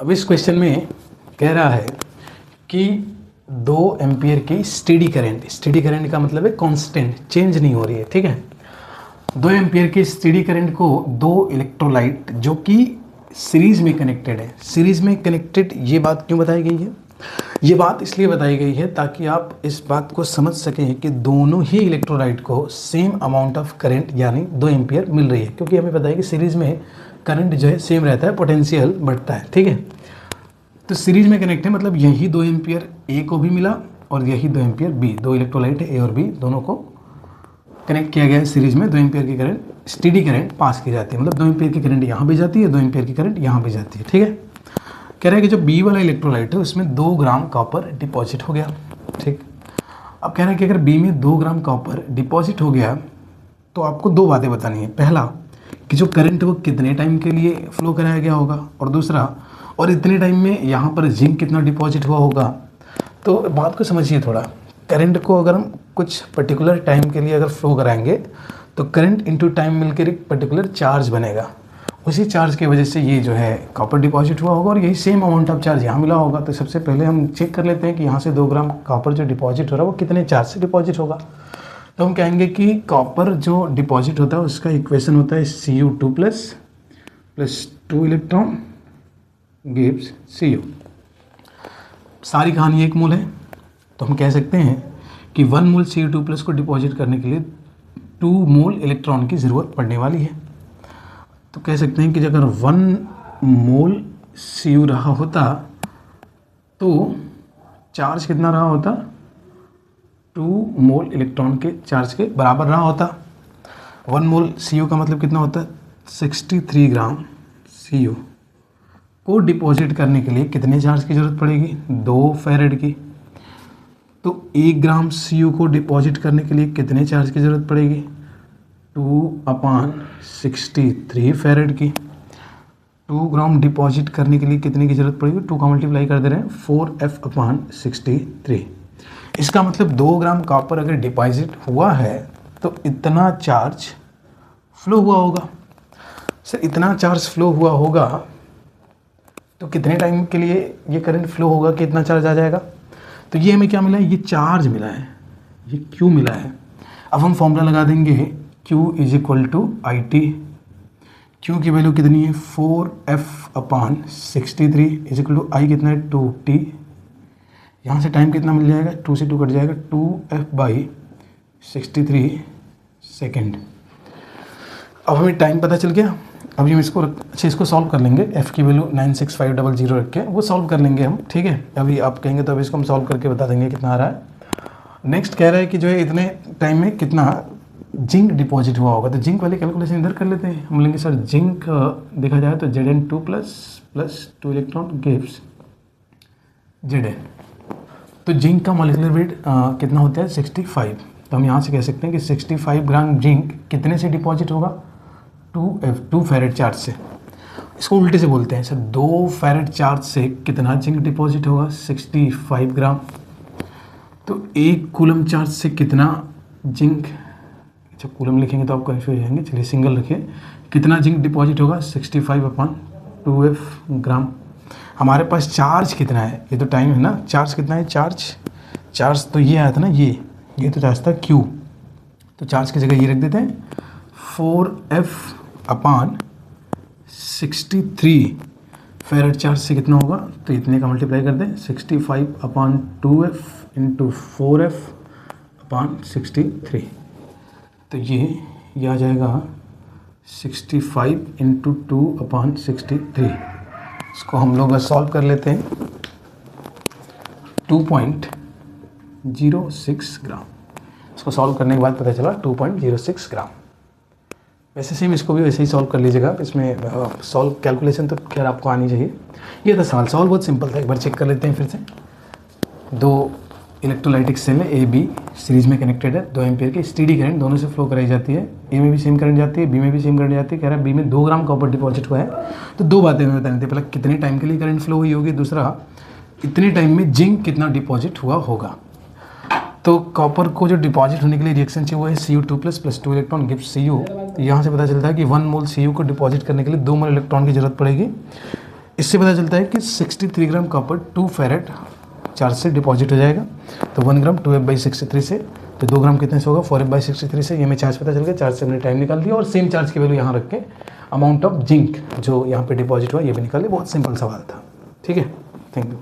अब इस क्वेश्चन में कह रहा है कि 2 एम्पियर की स्टेडी करंट का मतलब है कांस्टेंट, चेंज नहीं हो रही है, ठीक है। 2 एम्पियर की स्टेडी करंट को 2 इलेक्ट्रोलाइट जो कि सीरीज में कनेक्टेड है, सीरीज में कनेक्टेड, ये बात क्यों बताई गई है? ये बात इसलिए बताई गई है ताकि आप इस बात को समझ सकें कि दोनों ही इलेक्ट्रोलाइट को सेम अमाउंट ऑफ करंट यानी 2 एम्पियर मिल रही है, क्योंकि हमें पता है कि सीरीज में करंट जो है सेम रहता है, पोटेंशियल बढ़ता है, ठीक है। तो सीरीज में कनेक्ट है मतलब यही 2 एम्पियर ए को भी मिला और यही 2 एम्पियर बी, 2 इलेक्ट्रोलाइट है ए और बी, दोनों को कनेक्ट किया गया है सीरीज में। 2 एम्पियर की करंट, स्टेडी करंट पास की जाती है, मतलब 2 एम्पियर की करंट यहाँ भी जाती है, 2 एम्पियर की करंट यहाँ भी जाती है, ठीक है। कह रहा है कि जो बी वाला इलेक्ट्रोलाइट है उसमें 2 ग्राम कॉपर डिपॉजिट हो गया, ठीक। अब कह रहा है कि अगर बी में 2 ग्राम कॉपर डिपॉजिट हो गया तो आपको 2 बातें बतानी है। पहला कि जो करंट वो कितने टाइम के लिए फ्लो कराया गया होगा, और दूसरा और इतने टाइम में यहाँ पर जिंक कितना डिपॉजिट हुआ होगा। तो बात को समझिए थोड़ा, करंट को अगर हम कुछ पर्टिकुलर टाइम के लिए अगर फ्लो कराएंगे तो करंट इनटू टाइम मिलकर एक पर्टिकुलर चार्ज बनेगा, उसी चार्ज की वजह से ये जो है कॉपर डिपॉजिट हुआ होगा और यही सेम अमाउंट ऑफ चार्ज यहाँ मिला होगा। तो सबसे पहले हम चेक कर लेते हैं कि यहाँ से 2 ग्राम कॉपर जो डिपॉजिट हो रहा है वो कितने चार्ज से डिपॉजिट होगा। तो हम कहेंगे कि कॉपर जो डिपॉजिट होता है उसका इक्वेशन होता है Cu2 plus 2 electron gives Cu। सारी कहानी 1 मोल है, तो हम कह सकते हैं कि 1 मोल Cu2 को डिपॉजिट करने के लिए 2 मोल इलेक्ट्रॉन की ज़रूरत पड़ने वाली है। तो कह सकते हैं कि अगर 1 मोल Cu रहा होता तो चार्ज कितना रहा होता, 2 मोल इलेक्ट्रॉन के चार्ज के बराबर रहा होता। 1 मोल Cu का मतलब कितना होता है, 63 ग्राम Cu को डिपॉजिट करने के लिए कितने चार्ज की ज़रूरत पड़ेगी, 2 फैरेड की। तो 1 ग्राम Cu को डिपॉजिट करने के लिए कितने चार्ज की ज़रूरत पड़ेगी, 2/63 फैरेड की। 2 ग्राम डिपॉजिट करने के लिए कितने की ज़रूरत पड़ेगी, 2 का मल्टीप्लाई कर दे रहे हैं, 4F/63। इसका मतलब 2 ग्राम कॉपर अगर डिपॉजिट हुआ है तो इतना चार्ज फ्लो हुआ होगा। सर इतना चार्ज फ्लो हुआ होगा तो कितने टाइम के लिए ये करंट फ्लो होगा कि इतना चार्ज आ जाएगा। तो ये हमें क्या मिला है, ये चार्ज मिला है, ये Q मिला है। अब हम फॉर्मूला लगा देंगे Q = IT। Q की वैल्यू कितनी है, 4F/63 I कितना है, 2T। यहाँ से टाइम कितना मिल जाएगा, 2 से 2 कट जाएगा, 2F/63 सेकेंड। अब हमें टाइम पता चल गया। अभी हम इसको सॉल्व कर लेंगे, F की वैल्यू 96500 रख के वो सॉल्व कर लेंगे हम, ठीक है। अभी आप कहेंगे तो अभी इसको हम सॉल्व करके बता देंगे कितना आ रहा है। नेक्स्ट कह रहा है कि जो है इतने टाइम में कितना जिंक डिपॉजिट हुआ होगा। तो जिंक वाली कैलकुलेशन इधर कर लेते हैं। हम लेंगे सर जिंक देखा जाए तो Zn2 plus 2 electron gives Zn। तो जिंक का मॉलिक्यूलर वेट कितना होता है, 65। तो हम यहाँ से कह सकते हैं कि 65 ग्राम जिंक कितने से डिपॉजिट होगा, 2 फैरेड चार्ज से। इसको उल्टे से बोलते हैं सर, 2 फैरेड चार्ज से कितना जिंक डिपॉजिट होगा, 65 ग्राम। तो 1 कूलम चार्ज से कितना जिंक, अच्छा कूलम लिखेंगे तो आप कंफ्यूज हो जाएंगे, चलिए सिंगल रखिए। कितना जिंक डिपॉजिट होगा, 65/2F ग्राम। हमारे पास चार्ज कितना है, ये तो टाइम है ना, चार्ज कितना है, चार्ज तो ये आया था ना, ये तो चार्ज था Q। तो चार्ज की जगह ये रख देते हैं, 4F/63 फैरेड चार्ज से कितना होगा, तो इतने का मल्टीप्लाई कर दें, 65/2F × 4F/63। तो ये आ जाएगा 65 × 2/63। इसको हम लोग सॉल्व कर लेते हैं, 2.06 ग्राम। इसको सॉल्व करने के बाद पता चला 2.06 ग्राम। वैसे सेम इसको भी वैसे ही सॉल्व कर लीजिएगा। इसमें सॉल्व कैलकुलेशन तो खैर आपको आनी चाहिए। ये था सवाल, सॉल्व बहुत सिंपल था, एक बार चेक कर लेते हैं फिर से। 2 इलेक्ट्रोलाइटिक सेल है, ए बी सीरीज में कनेक्टेड है, 2 एम्पियर की स्टेडी करंट दोनों से फ्लो कराई जाती है। ए में भी सेम करंट जाती है, बी में भी सेम करंट जाती है। कह रहा है बी में 2 ग्राम कॉपर डिपॉजिट हुआ है। तो 2 बातें हमें बतानी थी, पहला कितने टाइम के लिए करंट फ्लो हुई होगी, दूसरा इतने टाइम में जिंक कितना डिपॉजिट हुआ होगा। तो कॉपर को जो डिपॉजिट होने के लिए रिएक्शन चाहिए वो है Cu2 plus 2 electron gives Cu। तो यहाँ से पता चलता है कि 1 मोल Cu को डिपॉजिट करने के लिए 2 मोल इलेक्ट्रॉन की जरूरत पड़ेगी। इससे पता चलता है कि 63 ग्राम कॉपर 2 फैरेड चार्ज से डिपॉजिट हो जाएगा। तो 1 ग्राम 2f/63 से, तो 2 ग्राम कितने से होगा 4f/63 से, ये हमें चार्ज पता चल गया। चार्ज से हमने टाइम निकाल दिया और सेम चार्ज की वैल्यू यहाँ रख के अमाउंट ऑफ जिंक जो यहाँ पे डिपॉजिट हुआ ये भी निकाल लिया। बहुत सिंपल सवाल था, ठीक है। Thank you.